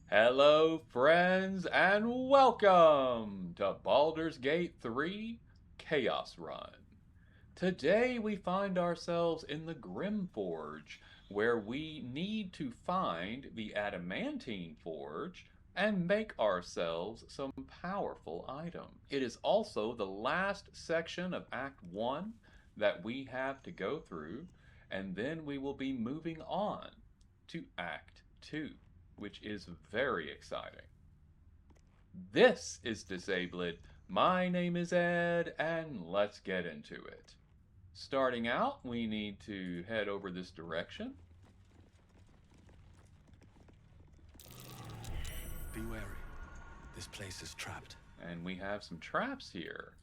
Hello, friends, and welcome to Baldur's Gate 3 Chaos Run. Today we find ourselves in the Grymforge, where we need to find the adamantine forge and make ourselves some powerful item. It is also the last section of Act 1 that we have to go through, and then we will be moving on to Act 2, which is very exciting. This is Disabled. My name is Ed, and let's get into it. Starting out, we need to head over this direction. Be wary. This place is trapped. And we have some traps here.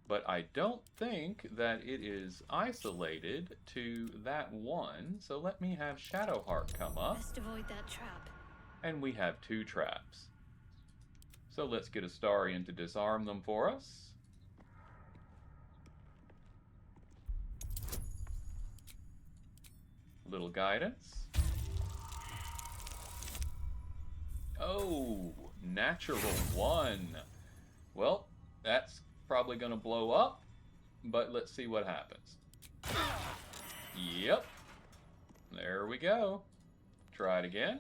But I don't think that it is isolated to that one. So let me have Shadowheart come up. Best avoid that trap. And we have two traps. So let's get Astarion to disarm them for us. Little guidance. Oh, natural one. Well, that's probably going to blow up, but let's see what happens. Yep. There we go. Try it again.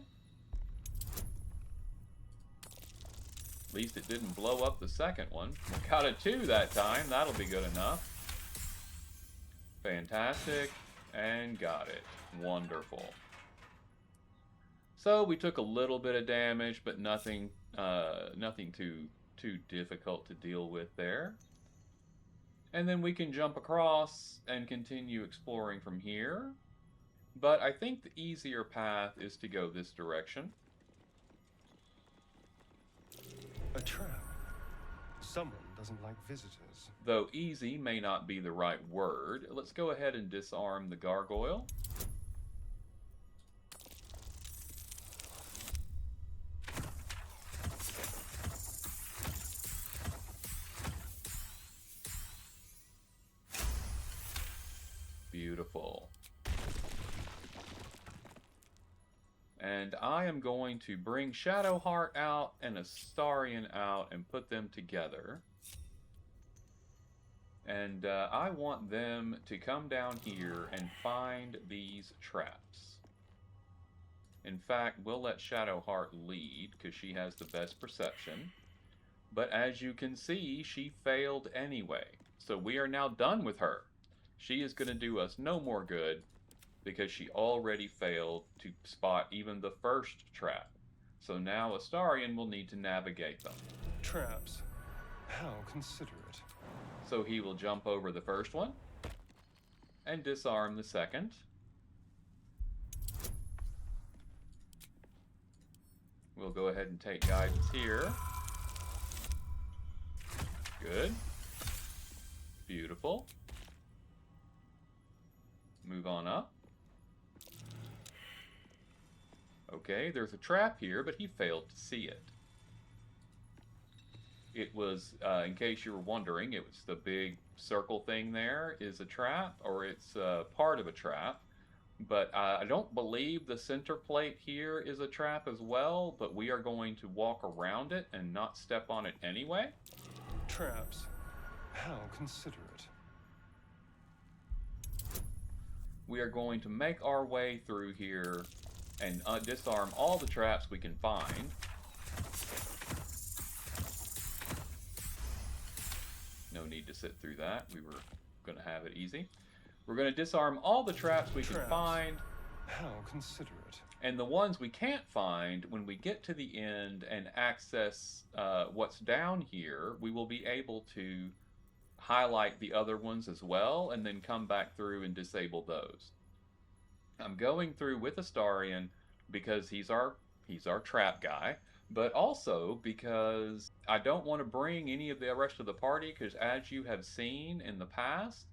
At least it didn't blow up the second one. We got a 2 that time. That'll be good enough. Fantastic. And got it. Wonderful. So we took a little bit of damage, but nothing too difficult to deal with there. And then we can jump across and continue exploring from here. But I think the easier path is to go this direction. A trap. Someone doesn't like visitors. Though easy may not be the right word, let's go ahead and disarm the gargoyle. Beautiful. And I am going to bring Shadowheart out and Astarion out and put them together. And I want them to come down here and find these traps. In fact, we'll let Shadowheart lead because she has the best perception. But as you can see, she failed anyway. So we are now done with her. She is going to do us no more good because she already failed to spot even the first trap. So now Astarion will need to navigate them. Traps. How considerate. So he will jump over the first one and disarm the second. We'll go ahead and take guidance here. Good. Beautiful. Move on up. Okay, there's a trap here, but he failed to see it. It was, in case you were wondering, it was the big circle thing there is a trap, or it's part of a trap. But I don't believe the center plate here is a trap as well, but we are going to walk around it and not step on it anyway. Traps. How considerate. We are going to make our way through here and disarm all the traps we can find. No need to sit through that. We were going to have it easy. We're going to disarm all the traps we can find. How considerate. And the ones we can't find, when we get to the end and access what's down here, we will be able to highlight the other ones as well, and then come back through and disable those. I'm going through with Astarion because he's our trap guy, but also because I don't want to bring any of the rest of the party, because as you have seen in the past,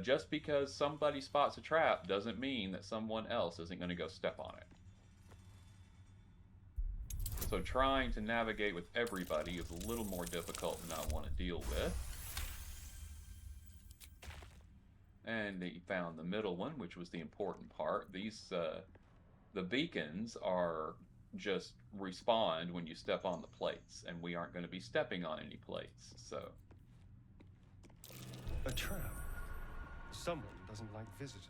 just because somebody spots a trap doesn't mean that someone else isn't going to go step on it. So trying to navigate with everybody is a little more difficult than I want to deal with. And he found the middle one, which was the important part. These, the beacons are just respond when you step on the plates, and we aren't going to be stepping on any plates, so. A trap. Someone doesn't like visitors.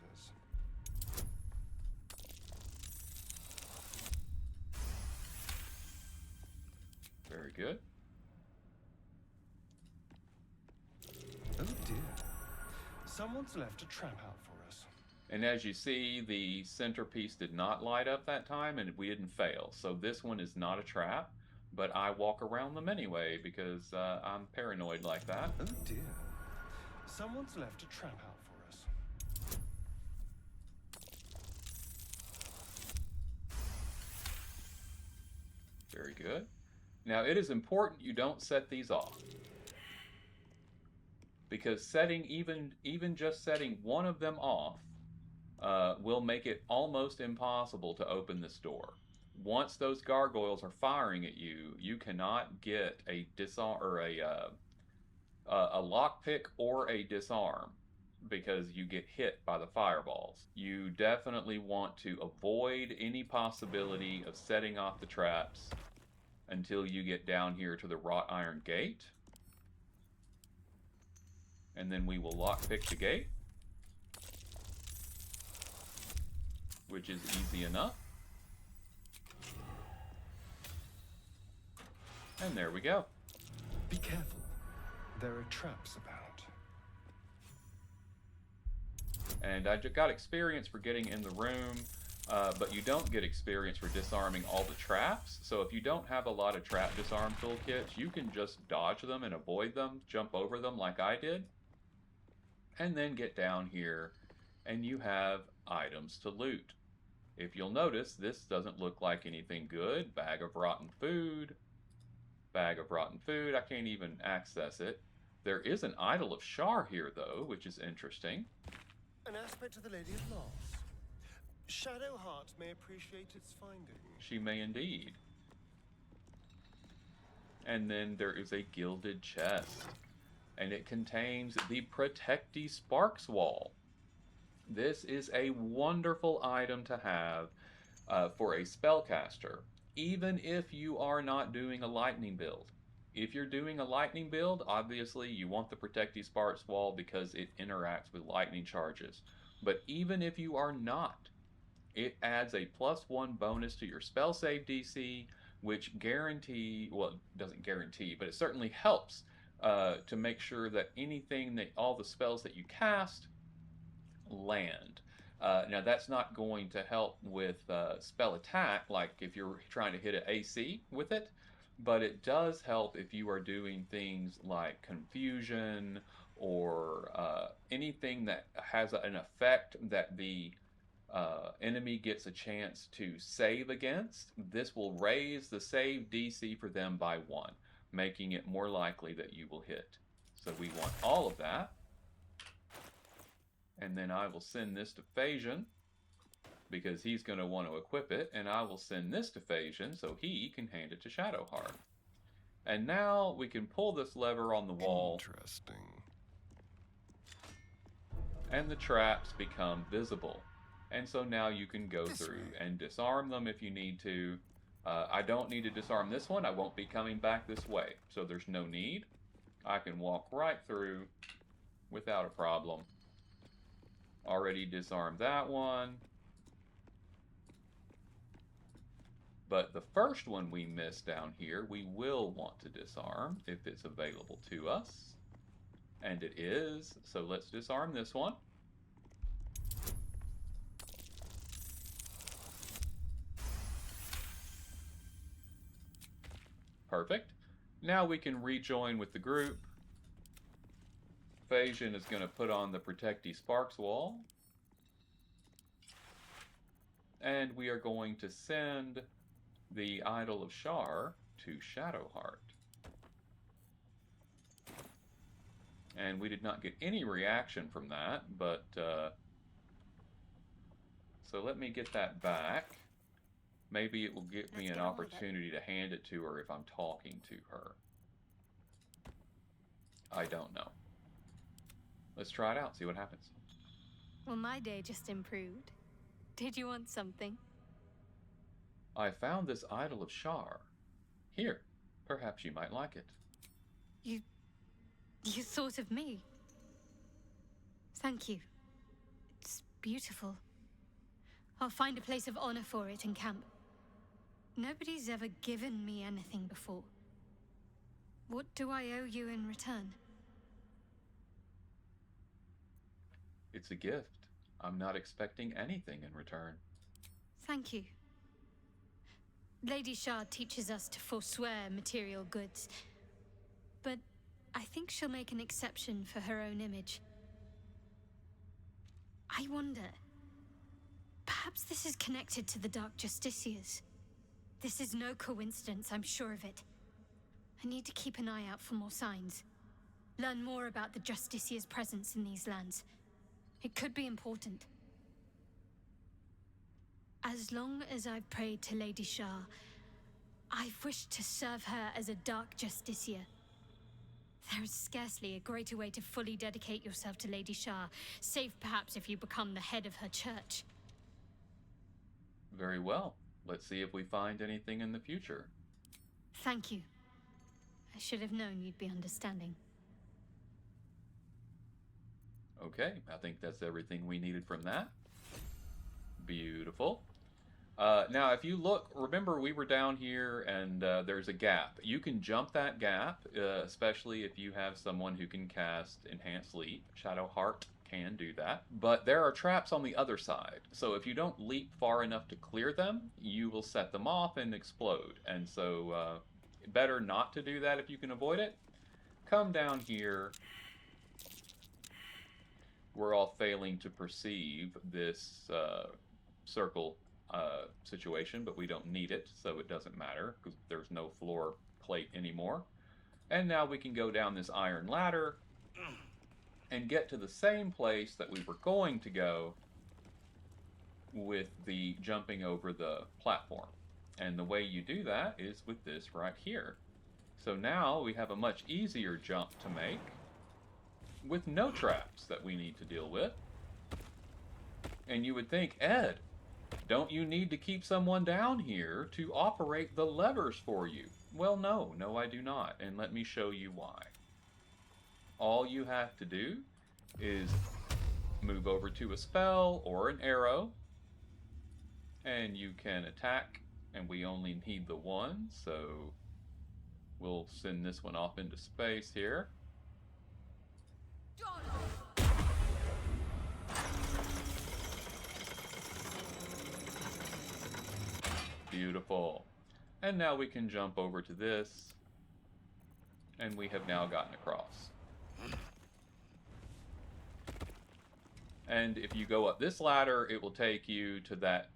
Very good. Oh dear. Someone's left a trap out for us. And as you see, the centerpiece did not light up that time, and we didn't fail. So this one is not a trap, but I walk around them anyway because I'm paranoid like that. Oh dear. Someone's left a trap out for us. Very good. Now, it is important you don't set these off, because setting even just setting one of them off will make it almost impossible to open this door. Once those gargoyles are firing at you, you cannot get a disarm or a lockpick or a disarm because you get hit by the fireballs. You definitely want to avoid any possibility of setting off the traps until you get down here to the wrought iron gate. And then we will lockpick the gate, which is easy enough. And there we go. Be careful. There are traps about. And I just got experience for getting in the room, but you don't get experience for disarming all the traps. So if you don't have a lot of trap disarm toolkits, you can just dodge them and avoid them, jump over them like I did, and then get down here and you have items to loot. If you'll notice, this doesn't look like anything good. Bag of rotten food. Bag of rotten food. I can't even access it. There is an idol of Shar here, though, which is interesting. An aspect of the Lady of Loss. Shadowheart may appreciate its finding. She may indeed. And then there is a gilded chest, and it contains the Protecty Sparks Wall. This is a wonderful item to have for a spellcaster, even if you are not doing a lightning build. If you're doing a lightning build, obviously you want the Protecty Sparks Wall because it interacts with lightning charges. But even if you are not, it adds a +1 bonus to your spell save DC, which doesn't guarantee, but it certainly helps to make sure that all the spells that you cast land. Now that's not going to help with spell attack, like if you're trying to hit an AC with it, but it does help if you are doing things like confusion or anything that has an effect that the enemy gets a chance to save against. This will raise the save DC for them by 1, making it more likely that you will hit. So we want all of that. And then I will send this to Phagian, because he's going to want to equip it, and I will send this to Phagian so he can hand it to Shadowheart. And now we can pull this lever on the wall. Interesting. And the traps become visible. And so now you can go through and disarm them if you need to. I don't need to disarm this one. I won't be coming back this way, so there's no need. I can walk right through without a problem. Already disarmed that one. But the first one we missed down here, we will want to disarm if it's available to us. And it is, so let's disarm this one. Perfect. Now we can rejoin with the group. Phagian is going to put on the Protecty Sparks Wall. And we are going to send the Idol of Shar to Shadowheart. And we did not get any reaction from that, but so let me get that back. Maybe it will give me an opportunity to hand it to her if I'm talking to her. I don't know. Let's try it out, see what happens. Well, my day just improved. Did you want something? I found this idol of Shar. Here, perhaps you might like it. You... you thought of me. Thank you. It's beautiful. I'll find a place of honor for it in camp. Nobody's ever given me anything before. What do I owe you in return? It's a gift. I'm not expecting anything in return. Thank you. Lady Shard teaches us to forswear material goods, but I think she'll make an exception for her own image. I wonder, perhaps this is connected to the Dark Justiciars. This is no coincidence, I'm sure of it. I need to keep an eye out for more signs. Learn more about the Justiciars' presence in these lands. It could be important. As long as I've prayed to Lady Shar, I've wished to serve her as a Dark Justiciar. There is scarcely a greater way to fully dedicate yourself to Lady Shar, save perhaps if you become the head of her church. Very well. Let's see if we find anything in the future. Thank you. I should have known you'd be understanding. Okay, I think that's everything we needed from that. Beautiful. Now, if you look, remember we were down here and there's a gap. You can jump that gap, especially if you have someone who can cast Enhanced Leap. Shadowheart can do that. But there are traps on the other side. So if you don't leap far enough to clear them, you will set them off and explode. And so better not to do that if you can avoid it. Come down here. We're all failing to perceive this circle situation, but we don't need it, so it doesn't matter because there's no floor plate anymore. And now we can go down this iron ladder and get to the same place that we were going to go with the jumping over the platform. And the way you do that is with this right here. So now we have a much easier jump to make with no traps that we need to deal with. And you would think, Ed, don't you need to keep someone down here to operate the levers for you? Well, no, I do not, and let me show you why. All you have to do is move over to a spell or an arrow, and you can attack, and we only need the one, so we'll send this one off into space here. Beautiful. And now we can jump over to this, and we have now gotten across. And if you go up this ladder, it will take you to that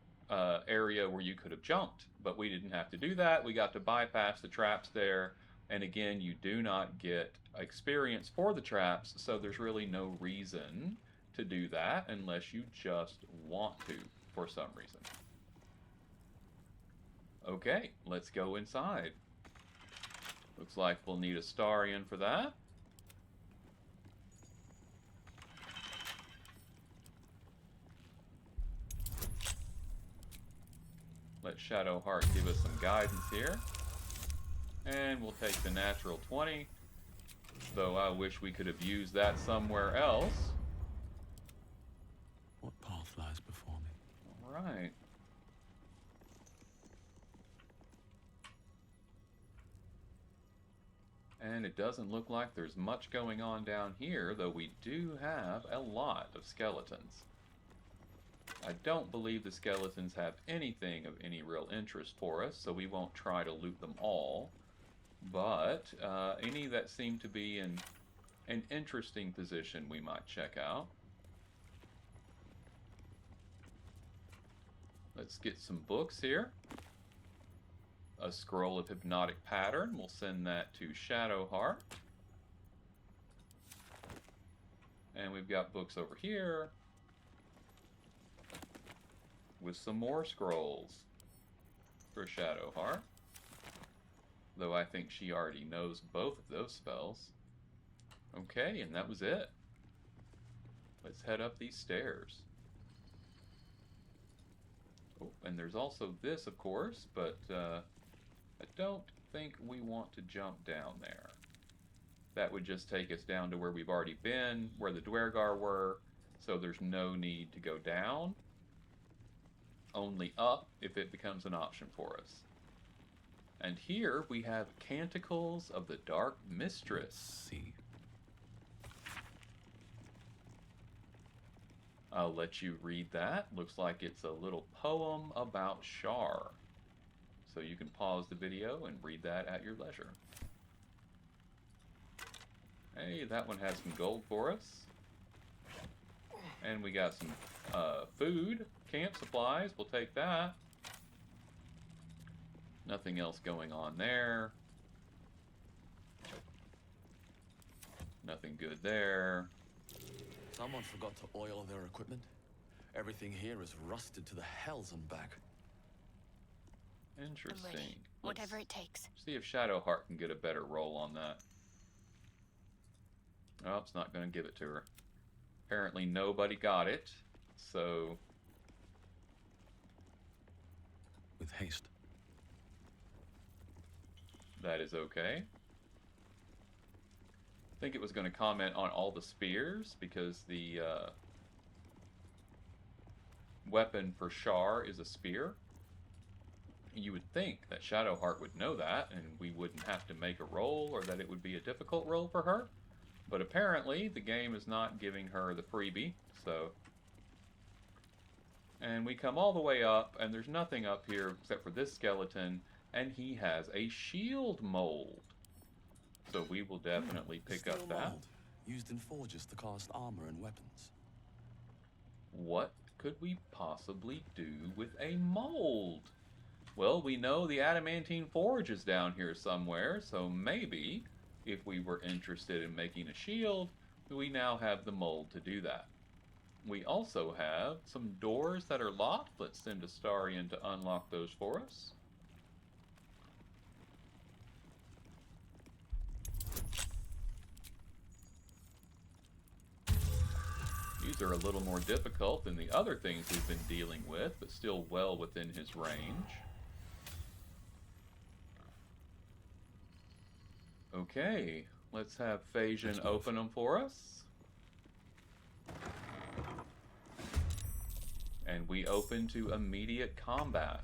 area where you could have jumped, but we didn't have to do that. We got to bypass the traps there, and again, you do not get experience for the traps, so there's really no reason to do that unless you just want to for some reason. Okay, let's go inside. Looks like we'll need a Starion for that. Let Shadowheart give us some guidance here. And we'll take the natural 20. Though I wish we could have used that somewhere else. What path lies before me? Alright. And it doesn't look like there's much going on down here, though we do have a lot of skeletons. I don't believe the skeletons have anything of any real interest for us, so we won't try to loot them all. But any that seem to be in an interesting position we might check out. Let's get some books here. A scroll of hypnotic pattern. We'll send that to Shadowheart. And we've got books over here with some more scrolls for Shadowheart. Though I think she already knows both of those spells. Okay, and that was it. Let's head up these stairs. Oh, and there's also this, of course, but I don't think we want to jump down there. That would just take us down to where we've already been, where the Dwergar were, so there's no need to go down. Only up if it becomes an option for us. And here we have Canticles of the Dark Mistress. See. I'll let you read that. Looks like it's a little poem about Shar. So you can pause the video and read that at your leisure. Hey, that one has some gold for us. And we got some food, camp supplies. We'll take that. Nothing else going on there. Nothing good there. Someone forgot to oil their equipment. Everything here is rusted to the hells and back. Interesting. I'm ready. Whatever it takes. See if Shadowheart can get a better roll on that. Oh, it's not going to give it to her. Apparently nobody got it, so... With haste. That is okay. I think it was going to comment on all the spears, because the weapon for Shar is a spear. You would think that Shadowheart would know that, and we wouldn't have to make a roll, or that it would be a difficult roll for her. But apparently, the game is not giving her the freebie, so... And we come all the way up, and there's nothing up here except for this skeleton, and he has a shield mold. So we will definitely pick up Steel that. mold, used in forges to cast armor and weapons. What could we possibly do with a mold? Well, we know the adamantine forge is down here somewhere, so maybe, if we were interested in making a shield, we now have the mold to do that. We also have some doors that are locked. Let's send Astarion to unlock those for us. These are a little more difficult than the other things we've been dealing with, but still well within his range. Okay, let's have Phagian open them for us. And we open to immediate combat.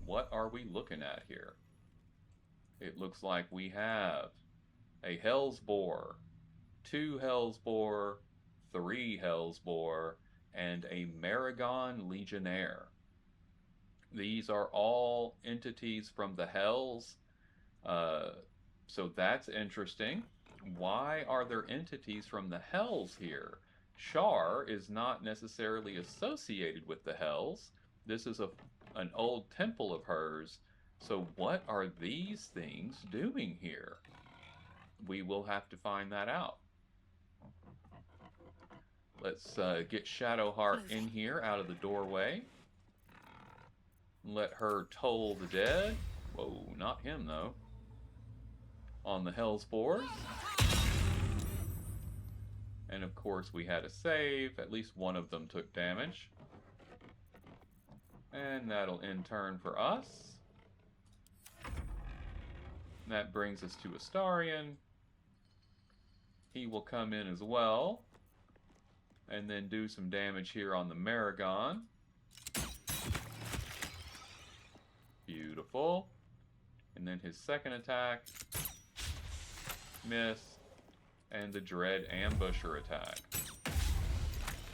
What are we looking at here? It looks like we have a Hellsboar, 2 Hellsboar, 3 Hellsboar, and a Maragon Legionnaire. These are all entities from the Hells, so that's interesting. Why are there entities from the Hells here? Shar is not necessarily associated with the Hells. This is an old temple of hers, so what are these things doing here? We will have to find that out. Let's get Shadowheart in here out of the doorway. Let her toll the dead. Whoa, not him though. On the Hellsboars. And of course we had a save. At least one of them took damage. And that'll end turn for us. And that brings us to Astarion. He will come in as well. And then do some damage here on the Maragon. Beautiful. And then his second attack. Miss. And the Dread Ambusher attack.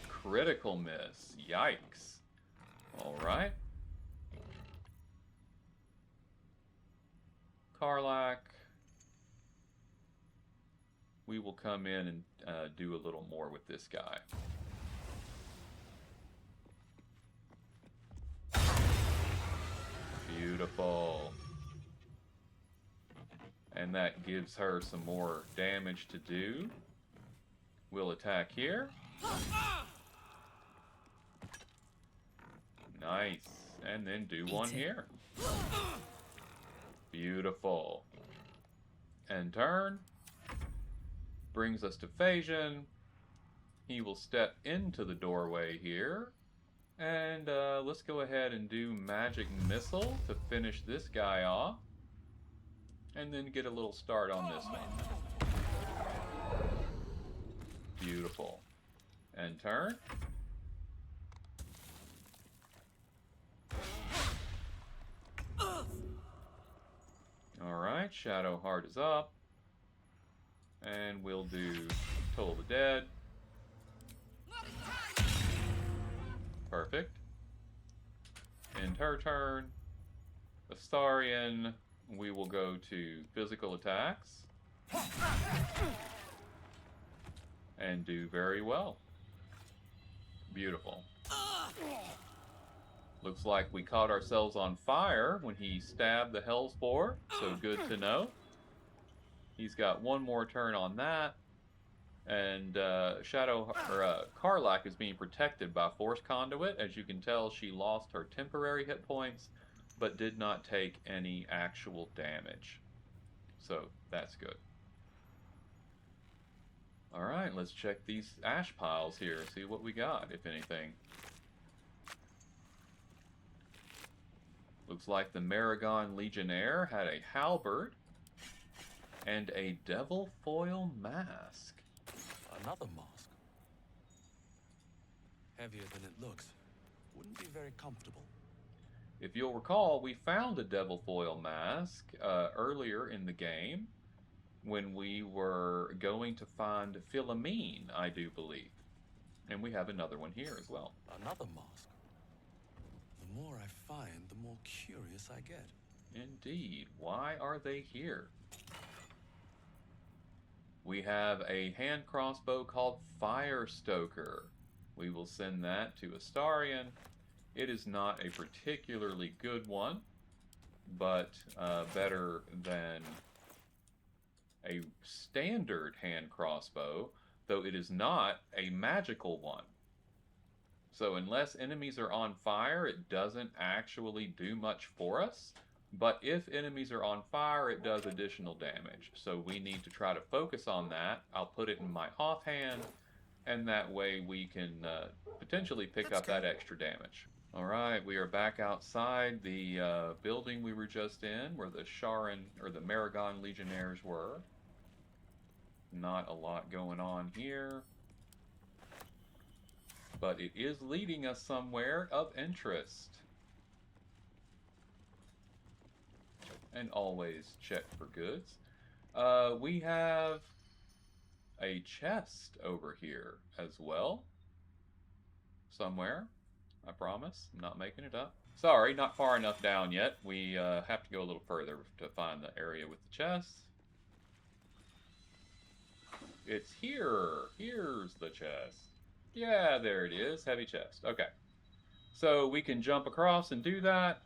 Critical miss. Yikes. Alright. Karlach. We will come in and do a little more with this guy. Beautiful. And that gives her some more damage to do. We'll attack here. Nice. And then do one here. Beautiful. And turn. Brings us to Phagian. He will step into the doorway here And let's go ahead and do Magic Missile to finish this guy off. And then get a little start on this one. Beautiful. And turn. Alright, Shadow Heart is up. And we'll do Toll the Dead. Perfect. End her turn. Astarion, we will go to physical attacks. And do very well. Beautiful. Looks like we caught ourselves on fire when he stabbed the Hellspore, so good to know. He's got one more turn on that. And Karlach is being protected by Force Conduit. As you can tell, she lost her temporary hit points, but did not take any actual damage. So that's good. Alright, let's check these ash piles here, see what we got, if anything. Looks like the Maragon Legionnaire had a halberd and a devil foil mask. Another mask. Heavier than it looks. Wouldn't be very comfortable. If you'll recall, we found a devil foil mask earlier in the game when we were going to find Philomene, I do believe. And we have another one here as well. Another mask. The more I find, the more curious I get. Indeed. Why are they here? We have a hand crossbow called Firestoker. We will send that to Astarion. It is not a particularly good one, but better than a standard hand crossbow, though it is not a magical one. So unless enemies are on fire, it doesn't actually do much for us. But if enemies are on fire, it does additional damage. So we need to try to focus on that. I'll put it in my offhand, and that way we can potentially pick up that extra damage. Alright, we are back outside the building we were just in, where the Maragon Legionnaires were. Not a lot going on here. But it is leading us somewhere of interest. And always check for goods. We have a chest over here as well. Somewhere. I promise. I'm not making it up. Sorry, not far enough down yet. We have to go a little further to find the area with the chest. It's here. Here's the chest. Yeah, there it is. Heavy chest. Okay. So we can jump across and do that.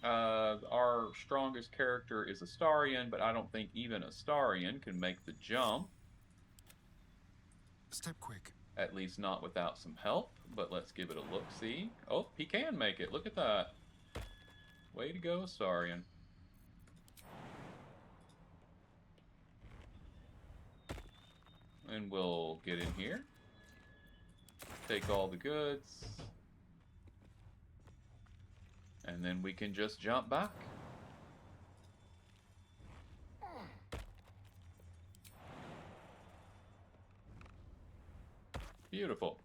Our strongest character is Astarion, but I don't think even Astarion can make the jump. Step quick. At least not without some help, but let's give it a look-see. Oh, he can make it. Look at that. Way to go, Astarion. And we'll get in here. Take all the goods. And then we can just jump back. Beautiful.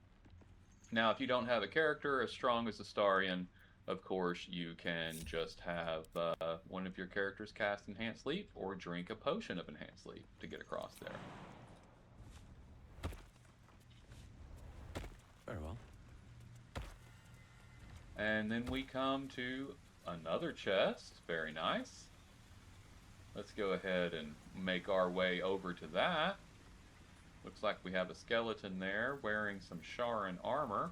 Now, if you don't have a character as strong as Astarion, of course, you can just have one of your characters cast Enhanced Leap or drink a potion of Enhanced Leap to get across there. Very well. And then we come to another chest. Very nice. Let's go ahead and make our way over to that. Looks like we have a skeleton there wearing some Sharan armor.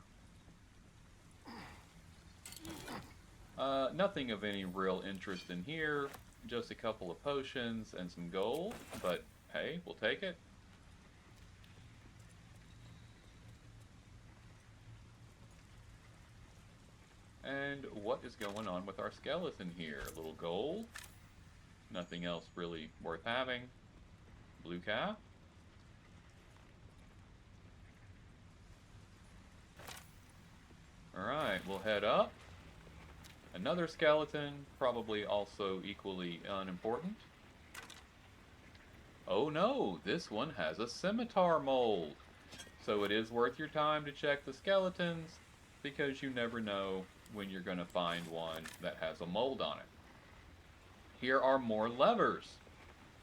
Nothing of any real interest in here. Just a couple of potions and some gold. But hey, we'll take it. And what is going on with our skeleton here? A little gold. Nothing else really worth having. Blue cap. Alright, we'll head up. Another skeleton, probably also equally unimportant. Oh no, this one has a scimitar mold. So it is worth your time to check the skeletons, because you never know when you're going to find one that has a mold on it. Here are more levers.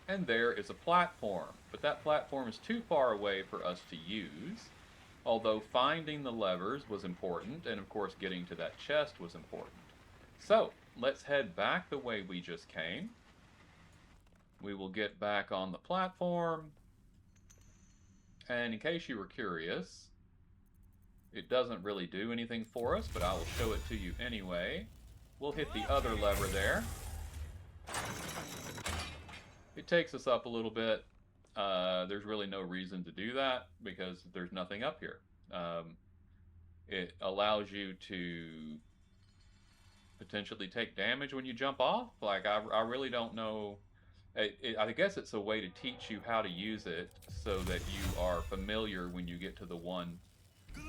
And there is a platform, but that platform is too far away for us to use. Although finding the levers was important, and of course getting to that chest was important. So, let's head back the way we just came. We will get back on the platform. And in case you were curious, it doesn't really do anything for us, but I will show it to you anyway. We'll hit the other lever there. It takes us up a little bit. There's really no reason to do that because there's nothing up here. It allows you to potentially take damage when you jump off. Like, I really don't know. I guess it's a way to teach you how to use it so that you are familiar when you get to the one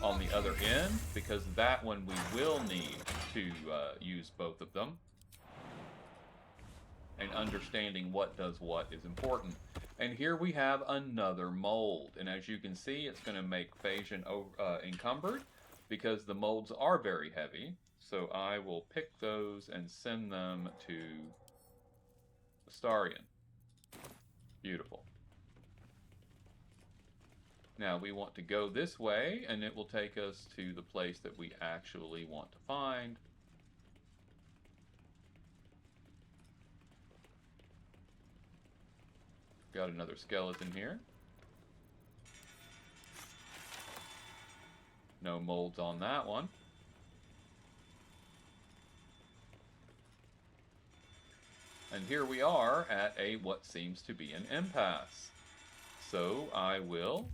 on the other end, because that one we will need to use both of them. And understanding what does what is important. And here we have another mold. And as you can see, it's going to make Phagian encumbered because the molds are very heavy. So I will pick those and send them to Astarion. Beautiful. Now we want to go this way, and it will take us to the place that we actually want to find. Got another skeleton here. No molds on that one. And here we are at what seems to be an impasse. So I will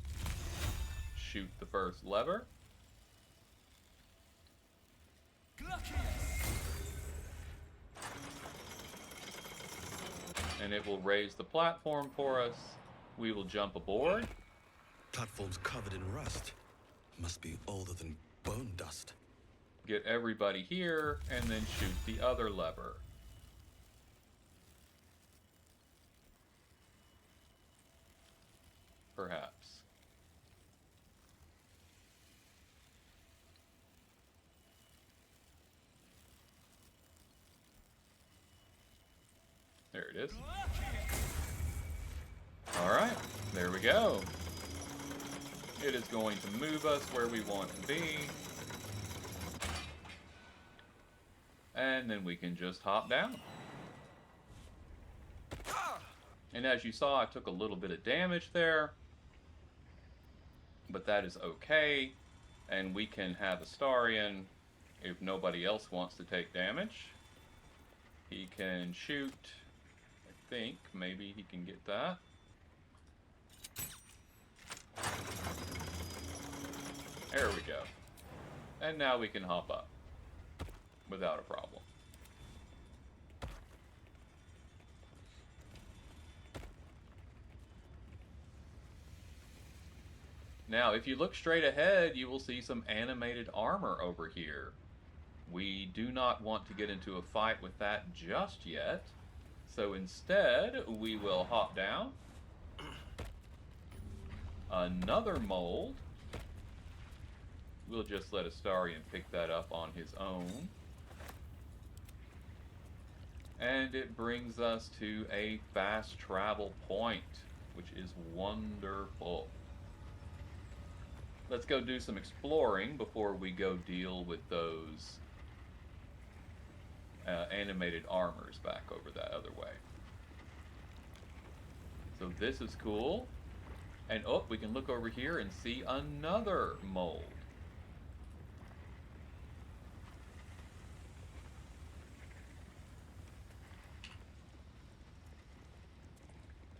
shoot the first lever. And it will raise the platform for us. We will jump aboard. Platform's covered in rust. Must be older than bone dust. Get everybody here, and then shoot the other lever. Perhaps. There it is. Alright, there we go. It is going to move us where we want to be. And then we can just hop down. And as you saw, I took a little bit of damage there. But that is okay. And we can have Astarion, if nobody else wants to take damage. He can shoot. I think maybe he can get that. There we go. And now we can hop up without a problem. Now, if you look straight ahead, you will see some animated armor over here. We do not want to get into a fight with that just yet. So instead, we will hop down. Another mold. We'll just let Astarion pick that up on his own. And it brings us to a fast travel point, which is wonderful. Let's go do some exploring before we go deal with those animated armors back over that other way. So this is cool. And oh, we can look over here and see another mold.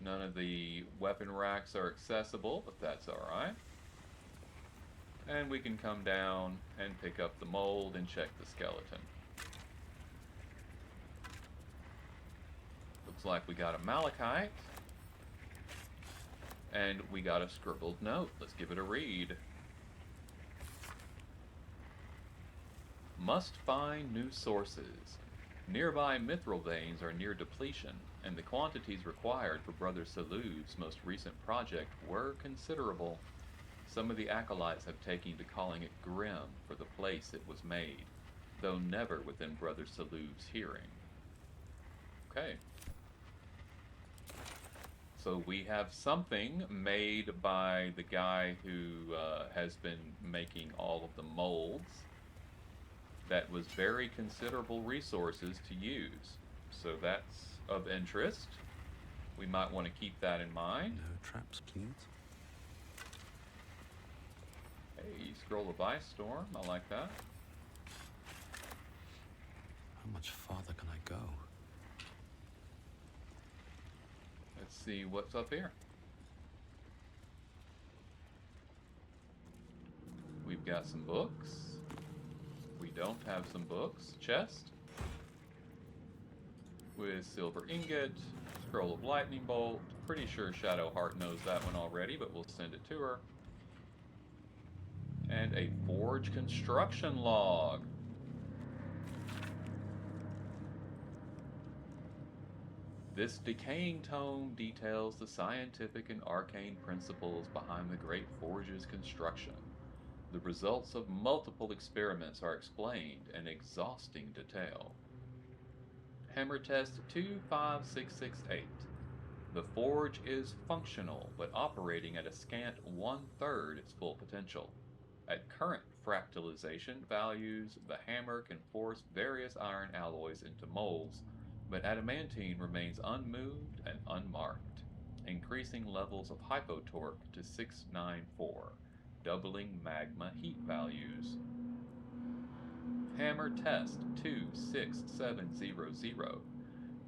None of the weapon racks are accessible, but that's alright. And we can come down and pick up the mold and check the skeleton. Looks like we got a malachite. And we got a scribbled note. Let's give it a read. Must find new sources. Nearby mithril veins are near depletion, and the quantities required for Brother Saluv's most recent project were considerable. Some of the acolytes have taken to calling it Grim for the place it was made, though never within Brother Saluv's hearing. Okay. So we have something made by the guy who has been making all of the molds that was very considerable resources to use. So that's of interest. We might want to keep that in mind. No traps, please. Hey, Scroll of Ice Storm. I like that. How much farther can I go? Let's see what's up here. We've got some books. We don't have some books. Chest. With silver ingot. Scroll of Lightning Bolt. Pretty sure Shadowheart knows that one already, but we'll send it to her. And a forge construction log. This decaying tome details the scientific and arcane principles behind the Great Forge's construction. The results of multiple experiments are explained in exhausting detail. Hammer test 25668. The forge is functional, but operating at a scant 1/3 its full potential. At current fractalization values, the hammer can force various iron alloys into molds, but adamantine remains unmoved and unmarked, increasing levels of hypotorque to 694, doubling magma heat values. Hammer test 26700.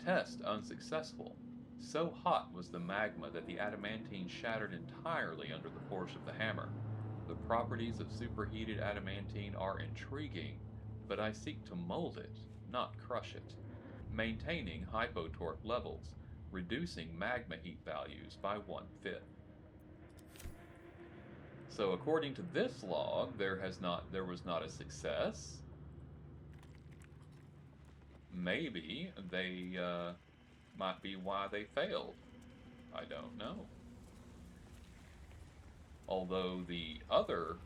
Test unsuccessful. So hot was the magma that the adamantine shattered entirely under the force of the hammer. The properties of superheated adamantine are intriguing, but I seek to mold it, not crush it, maintaining hypotorque levels, reducing magma heat values by 1/5. So according to this log, there was not a success. Maybe they might be why they failed. I don't know. Although the other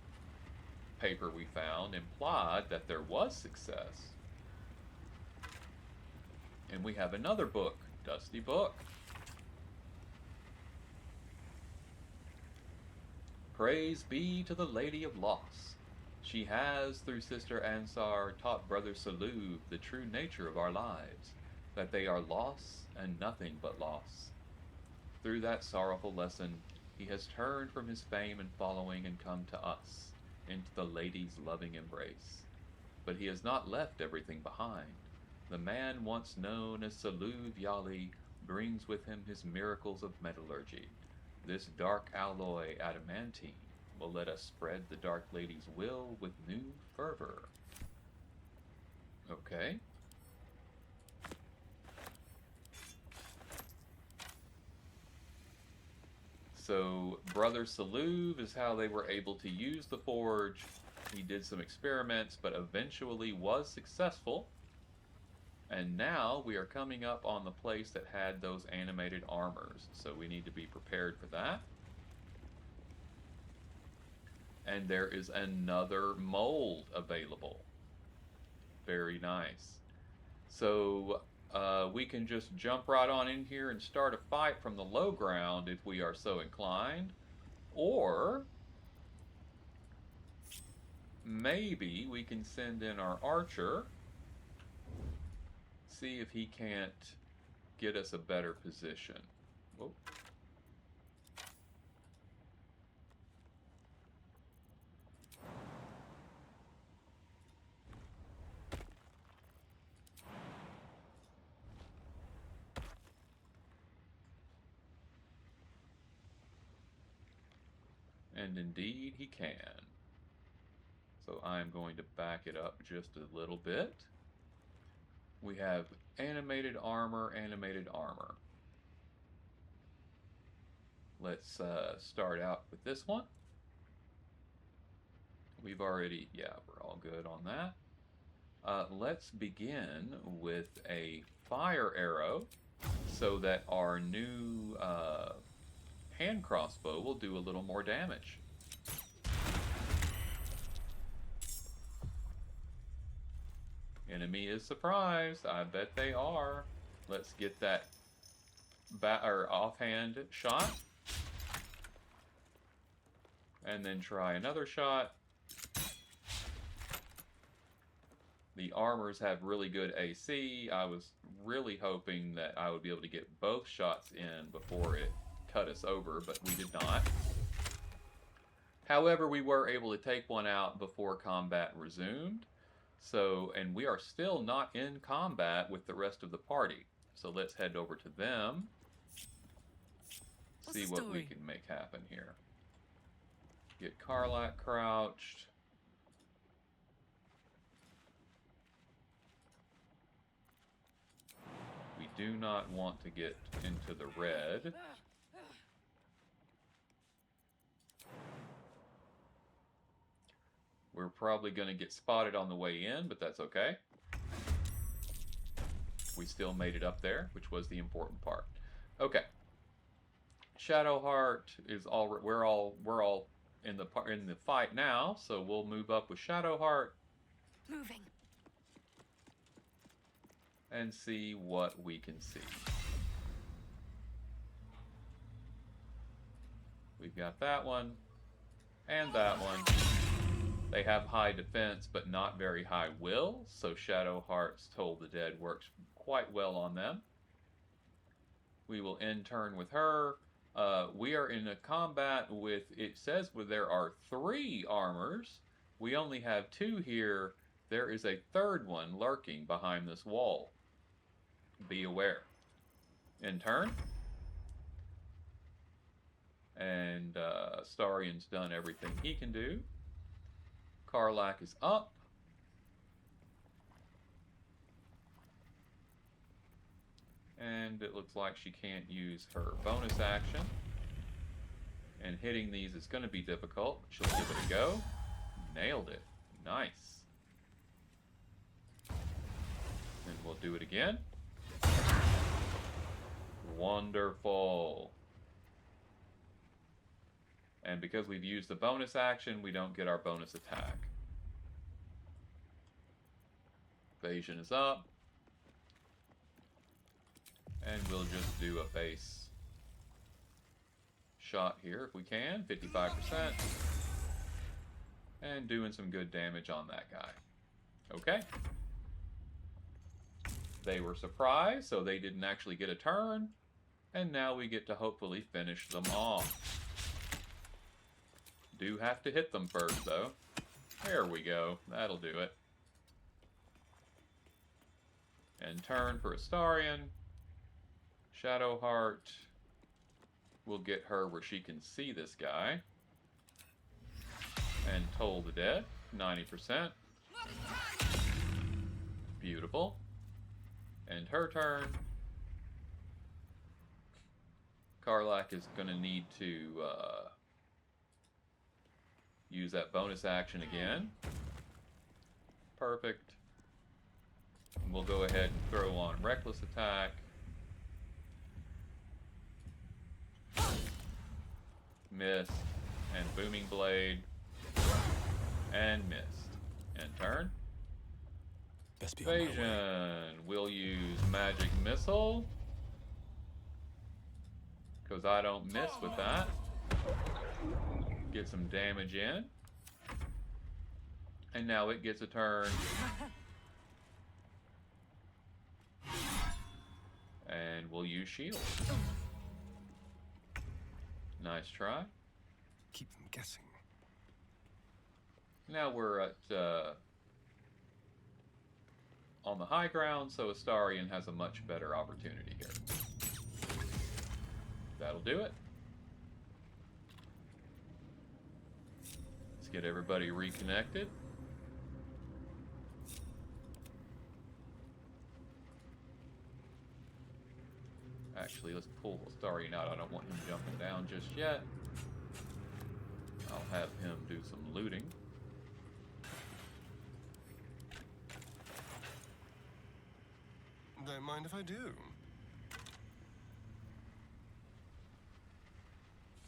paper we found implied that there was success. And we have another book, Dusty Book. Praise be to the Lady of Loss. She has, through Sister Ansar, taught Brother Saluv the true nature of our lives, that they are loss and nothing but loss. Through that sorrowful lesson, he has turned from his fame and following and come to us, into the Lady's loving embrace. But he has not left everything behind. The man once known as Saluv Yali brings with him his miracles of metallurgy. This dark alloy adamantine will let us spread the Dark Lady's will with new fervor. Okay. So, Brother Saluv is how they were able to use the forge. He did some experiments, but eventually was successful. And now we are coming up on the place that had those animated armors, so we need to be prepared for that. And there is another mold available. Very nice. So we can just jump right on in here and start a fight from the low ground if we are so inclined. Or maybe we can send in our archer, see if he can't get us a better position. Whoa. And indeed he can. So I'm going to back it up just a little bit. We have animated armor, animated armor. Let's start out with this one. We've already, yeah, we're all good on that. Let's begin with a fire arrow so that our new hand crossbow will do a little more damage. Enemy is surprised. I bet they are. Let's get that offhand shot. And then try another shot. The armors have really good AC. I was really hoping that I would be able to get both shots in before it cut us over, but we did not. However, we were able to take one out before combat resumed. So, and we are still not in combat with the rest of the party. So let's head over to them. See what we can make happen here. Get Karlak crouched. We do not want to get into the red. We're probably going to get spotted on the way in, but that's okay. We still made it up there, which was the important part. Okay. Shadowheart is all. We're all in the fight now, so we'll move up with Shadowheart. Moving. And see what we can see. We've got that one and that one. They have high defense, but not very high will, so Shadowheart's Toll the Dead works quite well on them. We will end turn with her. We are in a combat with, it says there are 3 armors. We only have 2 here. There is a third one lurking behind this wall. Be aware. In turn. And Starian's done everything he can do. Karlak is up. And it looks like she can't use her bonus action. And hitting these is going to be difficult. She'll give it a go. Nailed it. Nice. And we'll do it again. Wonderful. And because we've used the bonus action, we don't get our bonus attack. Phagian is up. And we'll just do a base shot here if we can. 55%. And doing some good damage on that guy. Okay. They were surprised, so they didn't actually get a turn. And now we get to hopefully finish them off. Do have to hit them first, though. There we go. That'll do it. And turn for Astarion. Shadowheart. We'll get her where she can see this guy. And Toll the Dead. 90%. Beautiful. And her turn. Karlak is going to need to use that bonus action again. Perfect. And we'll go ahead and throw on Reckless Attack. Missed. And Booming Blade. And missed. And turn. Best be on my way. Phagian will use Magic Missile. Because I don't miss with that. Get some damage in. And now it gets a turn. And we'll use shield. Nice try. Keep them guessing. Now we're at on the high ground, so Astarion has a much better opportunity here. That'll do it. Let's get everybody reconnected. Actually, let's pull Astarion out. I don't want him jumping down just yet. I'll have him do some looting. Don't mind if I do.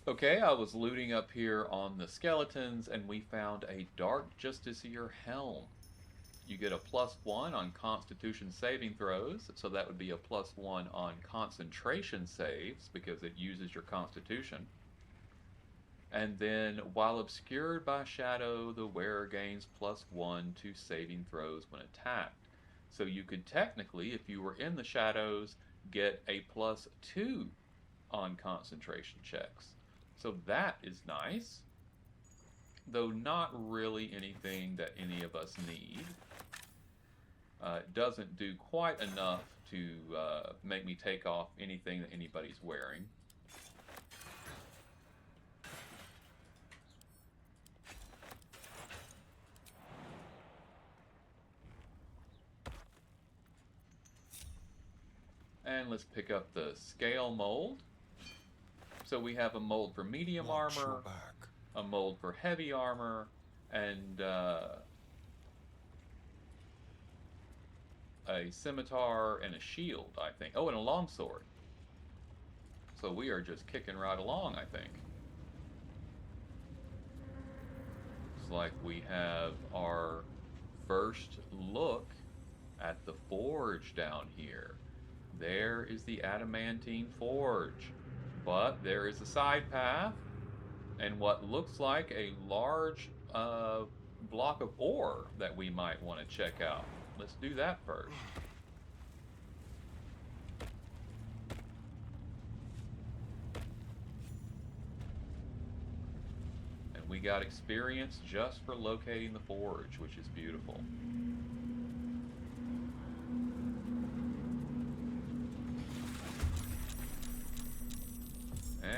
Okay, I was looting up here on the skeletons, and we found a Dark Justiciar helm. You get a +1 on Constitution saving throws, so that would be a +1 on concentration saves, because it uses your Constitution. And then, while obscured by shadow, the wearer gains +1 to saving throws when attacked. So you could technically, if you were in the shadows, get a +2 on concentration checks. So that is nice, though not really anything that any of us need. It doesn't do quite enough to make me take off anything that anybody's wearing. And let's pick up the scale mold. So we have a mold for medium armor, a mold for heavy armor, and a scimitar and a shield, I think. Oh, and a longsword. So we are just kicking right along, I think. Looks like we have our first look at the forge down here. There is the adamantine forge. But there is a side path and what looks like a large block of ore that we might want to check out. Let's do that first. And we got experience just for locating the forge, which is beautiful.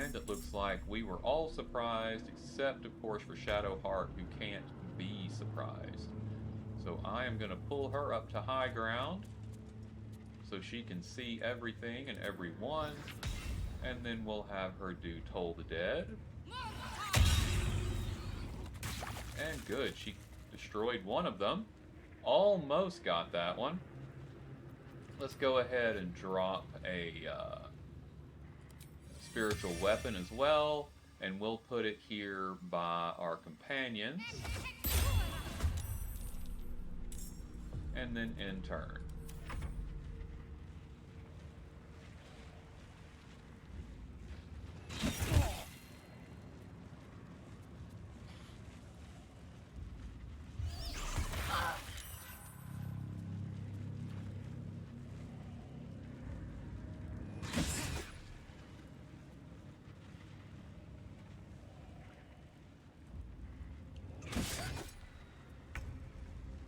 And it looks like we were all surprised, except of course for Shadowheart, who can't be surprised. So I am going to pull her up to high ground so she can see everything and everyone, and then we'll have her do Toll the Dead. And good, she destroyed one of them. Almost got that one. Let's go ahead and drop a spiritual weapon as well, and we'll put it here by our companions. And then in turn.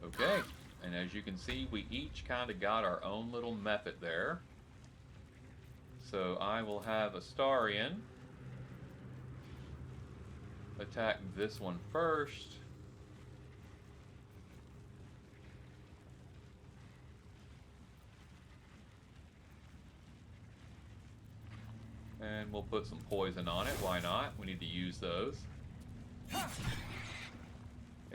Okay, and as you can see, we each kind of got our own little method there. So I will have Astarion attack this one first. And we'll put some poison on it, why not? We need to use those.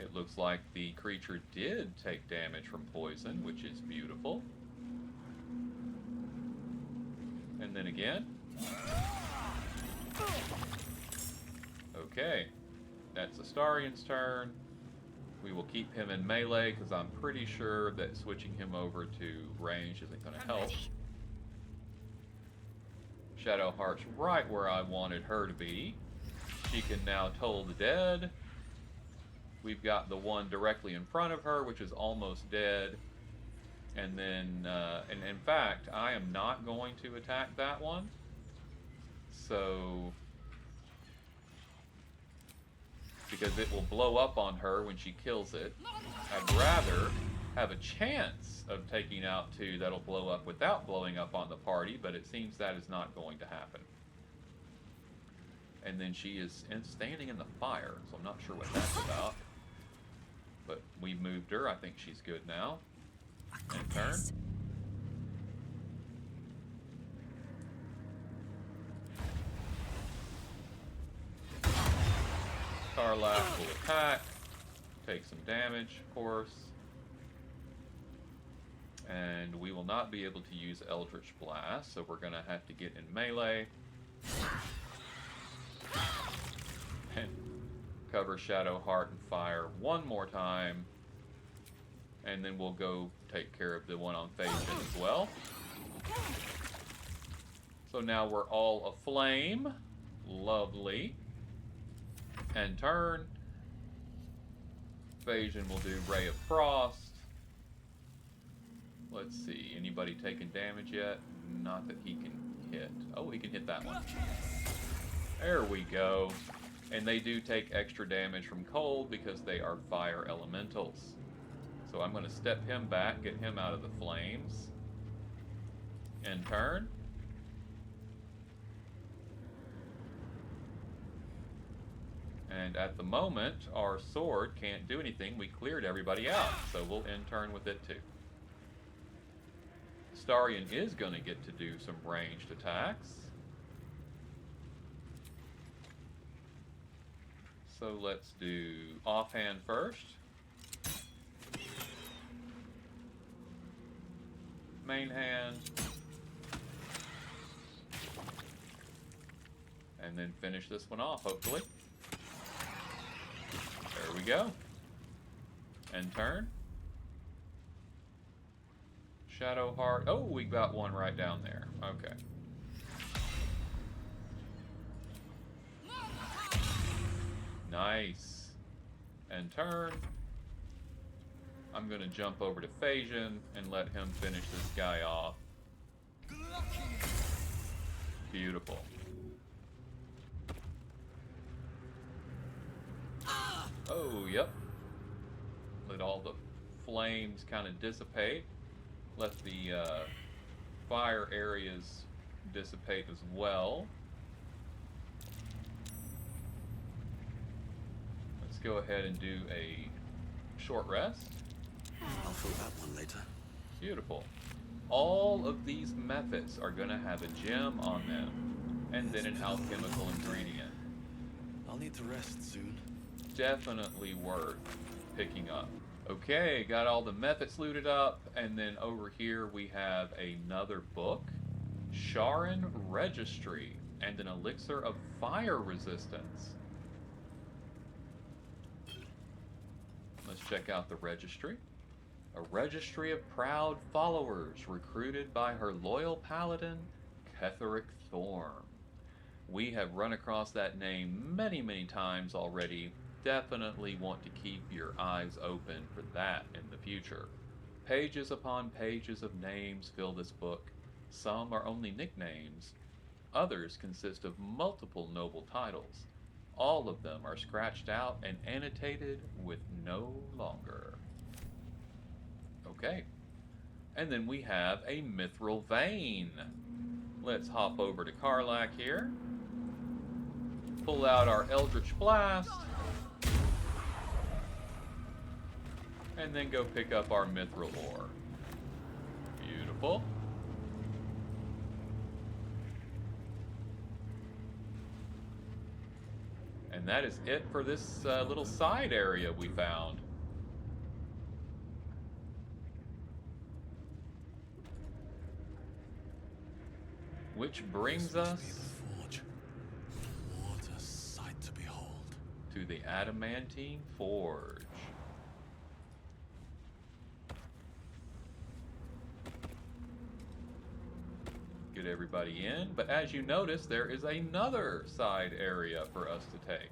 It looks like the creature did take damage from poison, which is beautiful. And then again. Okay, that's Astarion's turn. We will keep him in melee, because I'm pretty sure that switching him over to range isn't going to help. Shadowheart's right where I wanted her to be. She can now Toll the Dead. We've got the one directly in front of her, which is almost dead. And then, and in fact, I am not going to attack that one. So, because it will blow up on her when she kills it. I'd rather have a chance of taking out two that'll blow up without blowing up on the party, but it seems that is not going to happen. And then she is standing in the fire, so I'm not sure what that's about. But we moved her. I think she's good now. And turn. Karlach will attack. Take some damage, of course. And we will not be able to use Eldritch Blast, so we're going to have to get in melee. And cover Shadow Heart and Fire one more time. And then we'll go take care of the one on Phagian as well. So now we're all aflame. Lovely. And turn. Phagian will do Ray of Frost. Let's see, anybody taking damage yet? Not that he can hit. Oh, he can hit that one. There we go. And they do take extra damage from cold because they are fire elementals. So I'm going to step him back, get him out of the flames. And turn. And at the moment, our sword can't do anything. We cleared everybody out, so we'll end turn with it too. Starion is going to get to do some ranged attacks. So let's do offhand first. Main hand. And then finish this one off, hopefully. There we go. And turn. Shadow Heart. Oh, we got one right down there. Okay. Nice. And turn. I'm going to jump over to Phagian and let him finish this guy off. Beautiful. Oh, yep. Let all the flames kind of dissipate. Let the fire areas dissipate as well. Let's go ahead and do a short rest. I'll fill that one later. Beautiful. All of these methods are going to have a gem on them, and then an alchemical ingredient. I'll need to rest soon. Definitely worth picking up. Okay, got all the methods looted up, and then over here we have another book, Sharon Registry, and an elixir of fire resistance. Let's check out the registry. A registry of proud followers recruited by her loyal paladin, Ketheric Thorm. We have run across that name many, many times already. Definitely want to keep your eyes open for that in the future. Pages upon pages of names fill this book. Some are only nicknames. Others consist of multiple noble titles. All of them are scratched out and annotated with no longer. Okay. And then we have a mithril vein. Let's hop over to Karlach here. Pull out our Eldritch Blast. And then go pick up our mithril ore. Beautiful. And that is it for this little side area we found. Which brings us The forge. What a sight to behold. to the Adamantine Forge. Get everybody in, but as you notice, there is another side area for us to take.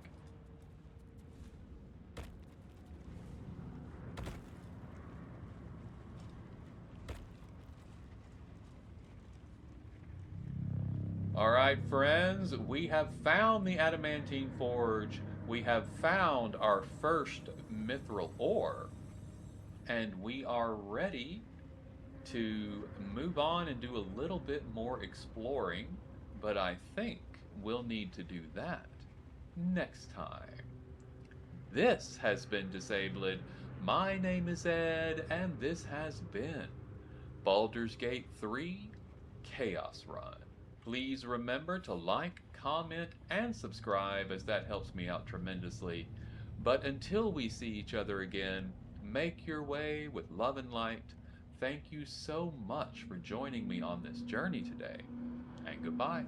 Alright friends, we have found the Adamantine Forge. We have found our first mithril ore. And we are ready to move on and do a little bit more exploring. But I think we'll need to do that next time. This has been Disabled. My name is Ed, and this has been Baldur's Gate 3 Chaos Run. Please remember to like, comment, and subscribe, as that helps me out tremendously. But until we see each other again, make your way with love and light. thank you so much for joining me on this journey today, and goodbye.